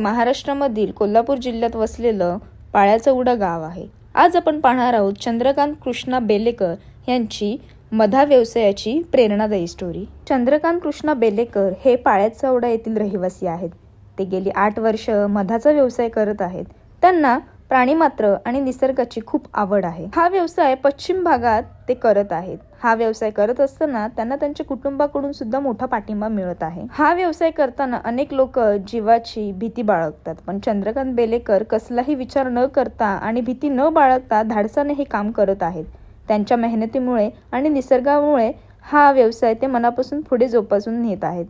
महाराष्ट्रामधील कोल्हापूर जिल्ह्यात वसलेलं पाळ्याचौडा गाव आहे. आज आपण पाहणार आहोत चंद्रकांत कृष्णा बेलेकर यांची मधा व्यवसायाची प्रेरणादायी स्टोरी. चंद्रकांत कृष्णा बेलेकर हे पाळ्याचौडा येथील रहिवासी आहेत. ते गेली 8 वर्ष मधाचा व्यवसाय करत आहेत. त्यांना प्राणीमात्र आणि निसर्गाची खूप आवड आहे. हा व्यवसाय पश्चिम भागात ते करत आहेत. हा व्यवसाय करत असताना त्यांना त्यांच्या कुटुंबाकडून सुद्धा मोठा पाठिंबा मिळत आहे. हा व्यवसाय करताना अनेक लोक जीवाची भीती बाळगतात, पण चंद्रकांत बेलेकर कसलाही विचार न करता आणि भीती न बाळगता धाडसाने हे काम करत आहेत. त्यांच्या मेहनतीमुळे आणि निसर्गामुळे हा व्यवसाय ते मनापासून पुढे जोपासून नेत आहेत.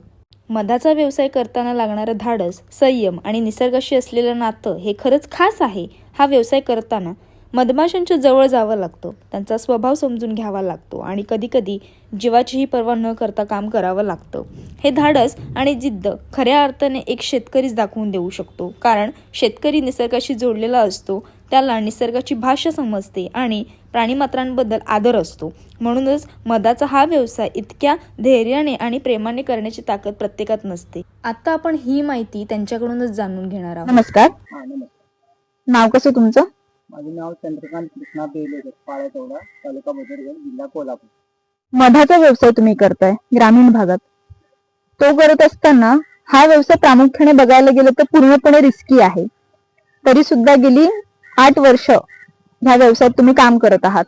मधाचा व्यवसाय करताना लागणारं धाडस, संयम आणि निसर्गाशी असलेलं नातं हे खरंच खास आहे. हा व्यवसाय करताना मधमाशांच्या जवळ जावं लागतं, त्यांचा स्वभाव समजून घ्यावा लागतो आणि कधीकधी जीवाचीही पर्वा न करता काम करावं लागतं. हे धाडस आणि जिद्द खऱ्या अर्थाने एक शेतकरीच दाखवून देऊ शकतो, कारण शेतकरी निसर्गाशी जोडलेला असतो, त्याला निसर्गाची भाषा समजते आणि प्राणीमात्रांबद्दल आदर असतो. म्हणूनच मधाचा हा व्यवसाय इतक्या धैर्याने आणि प्रेमाने करण्याची ताकद प्रत्येकात नसते. आता आपण ही माहिती त्यांच्याकडूनच जाणून घेणार आहोत. नमस्कार. नमस्कार. नाव कसं तुमचं? माझे नाव चंद्रकांत कृष्णा बेलेकर, पाळ्याचौडा, तालुका भुदरगड, जिल्हा कोल्हापूर. मधाचा व्यवसाय तुम्ही करताय ग्रामीण भागात. तो करत असताना हा व्यवसाय प्रामुख्याने बघायला गेलं तर पूर्णपणे रिस्की आहे. तरी सुद्धा गेली 8 वर्ष ह्या व्यवसायात तुम्ही काम करत आहात.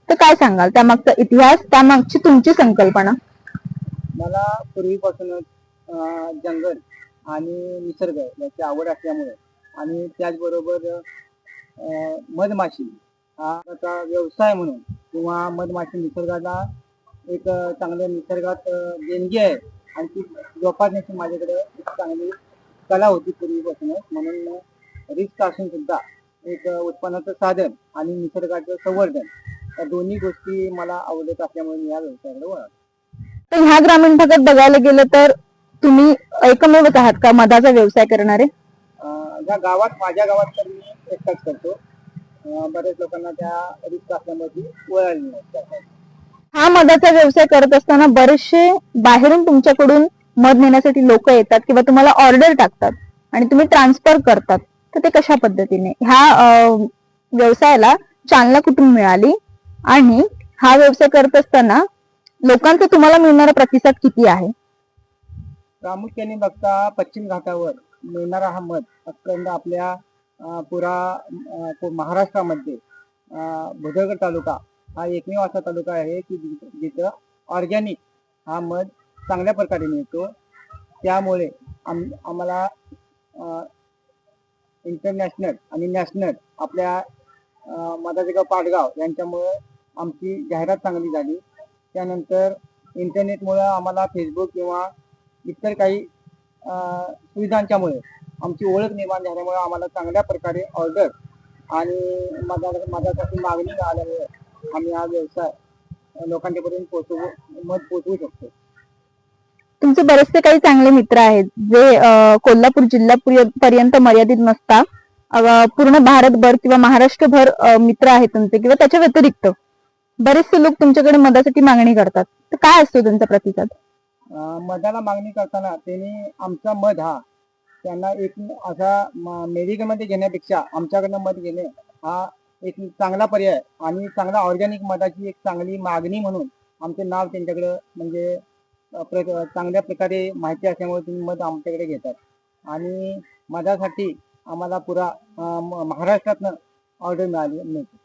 तर काय सांगाल त्यामागचा इतिहास, त्यामागची तुमची संकल्पना? मला पूर्वीपासूनच जंगल आणि निसर्ग याची आवड असल्यामुळे आणि त्याचबरोबर मधमाशी हा आता व्यवसाय म्हणून किंवा मधमाशी निसर्गाला एक चांगल्या निसर्गात देणगी आहे आणि ती जोपासण्याची माझ्याकडे एक चांगली कला होती पूर्वीपासूनच. म्हणून रिस्क असून सुद्धा एक उत्पन्नाचं साधन आणि निसर्गाचं संवर्धन या दोन्ही गोष्टी मला आवडत असल्यामुळे मी या व्यवसायाकडे वळालो. तर ह्या ग्रामीण भागात बघायला गेलं तर तुम्ही एकमेवच आहात का मधाचा व्यवसाय करणारे? या गावात, माझ्या गावात तर मी एकटाच करतो. बऱ्याच लोकांना त्या रिस्क असल्यामुळे वळाली नाही. हा मधाचा व्यवसाय करत असताना बरेचसे बाहेरून तुमच्याकडून मध नेण्यासाठी लोक येतात किंवा तुम्हाला ऑर्डर टाकतात आणि तुम्ही ट्रान्सफर करतात. तर ते कशा पद्धतीने ह्या व्यवसायाला चालना कुठून मिळाली आणि हा व्यवसाय करत असताना लोकांचा तुम्हाला मिळणारा प्रतिसाद किती आहे? प्रामुख्याने बघता पश्चिम घाटावर मिळणारा हा मध आजपर्यंत आपल्या महाराष्ट्रामध्ये भुदरगड तालुका हा एकमेव असा तालुका आहे की जिथं ऑर्गॅनिक हा मध चांगल्या प्रकारे मिळतो. त्यामुळे आम्हाला इंटरनॅशनल आणि नॅशनल आपल्या मधाचे गाव पाटगाव यांच्यामुळे आमची जाहिरात चांगली झाली. त्यानंतर इंटरनेटमुळे आम्हाला फेसबुक किंवा इतर काही सुविधांच्यामुळे आमची ओळख निर्माण झाल्यामुळे आम्हाला चांगल्या प्रकारे ऑर्डर आणि मधासाठी मागणी आल्यामुळे आम्ही हा व्यवसाय लोकांच्यापर्यंत पोहोचवू शकतो. तुमचे बरेचसे काही चांगले मित्र आहेत जे कोल्हापूर जिल्ह्यापर्यंत मर्यादित नसता पूर्ण भारतभर किंवा महाराष्ट्रभर मित्र आहेत तुमचे, किंवा त्याच्या व्यतिरिक्त बरेचसे लोक तुमच्याकडे मधासाठी मागणी करतात. तर काय असतो त्यांचा प्रतिसाद? मधाला मागणी करताना त्यांनी आमचा मध हा त्यांना एक असा मेडिकलमध्ये घेण्यापेक्षा आमच्याकडनं मध घेणे हा एक चांगला पर्याय आणि चांगला ऑर्गॅनिक मधाची एक चांगली मागणी म्हणून आमचे नाव त्यांच्याकडे म्हणजे चांगल्या प्रकारे माहिती असल्यामुळे तुम्ही मध आमच्याकडे घेतात. आणि मधासाठी आम्हाला पुरा महाराष्ट्रातनं ऑर्डर मिळते.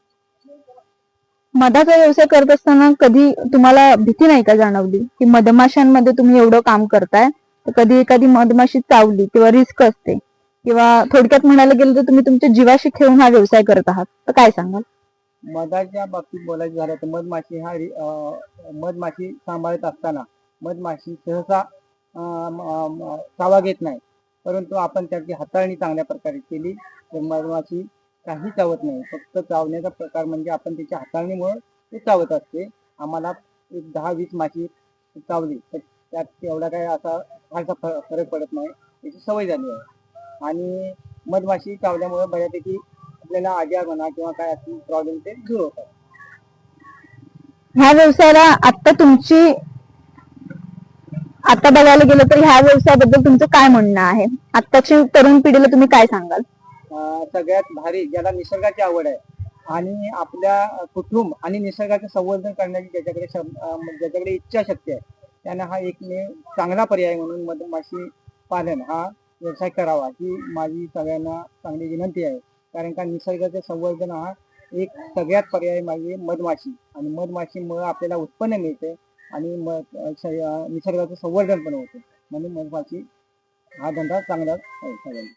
मधाचा व्यवसाय करत असताना कधी तुम्हाला भीती नाही का जाणवली की मधमाशांमध्ये तुम्ही एवढं काम करताय तर कधी एखादी मधमाशी चावली किंवा रिस्क असते, किंवा थोडक्यात म्हणायला गेलं तर तुम्ही तुमच्या जीवाशी खेळून हा व्यवसाय करत आहात? तर काय सांगाल? मधाच्या बाबतीत बोलायचं झालं तर मधमाशी सांभाळत असताना मधमाशी सहसा चावा घेत नाही, परंतु आपण त्याची हाताळणी चांगल्या प्रकारे केली तर मधमाशी काही चावत नाही. फक्त चावण्याचा प्रकार म्हणजे आपण त्याच्या हाताळणीमुळे ते चावत असते. आम्हाला एक 10-20 माशी चावली तर त्यात एवढा काही असा फारसा फरक पडत नाही, त्याची सवय झाली आहे. आणि मधमाशी चावल्यामुळे बऱ्यापैकी आपल्याला आजार म्हणा किंवा काय असतील प्रॉब्लेम ते दूर होतात. ह्या व्यवसायाला आता तुमची आता बघायला गेलं तर ह्या व्यवसायाबद्दल तुमचं काय म्हणणं आहे? आत्ताची तरुण पिढीला तुम्ही काय सांगाल? सगळ्यात भारी ज्याला निसर्गाची आवड आहे आणि आपल्या कुटुंब आणि निसर्गाचं संवर्धन करण्याची ज्याच्याकडे इच्छाशक्ती आहे त्यांना हा एकमेव चांगला पर्याय म्हणून मधमाशी पालन हा व्यवसाय करावा ही माझी सगळ्यांना चांगली विनंती आहे. कारण का निसर्गाचं संवर्धन हा एक सगळ्यात पर्याय म्हणजे मधमाशी आणि मधमाशीमुळे आपल्याला उत्पन्न मिळते आणि निसर्गाचं संवर्धन पण होते म्हणून मधमाशी हा धंदा चांगला आहे सगळ्यांना.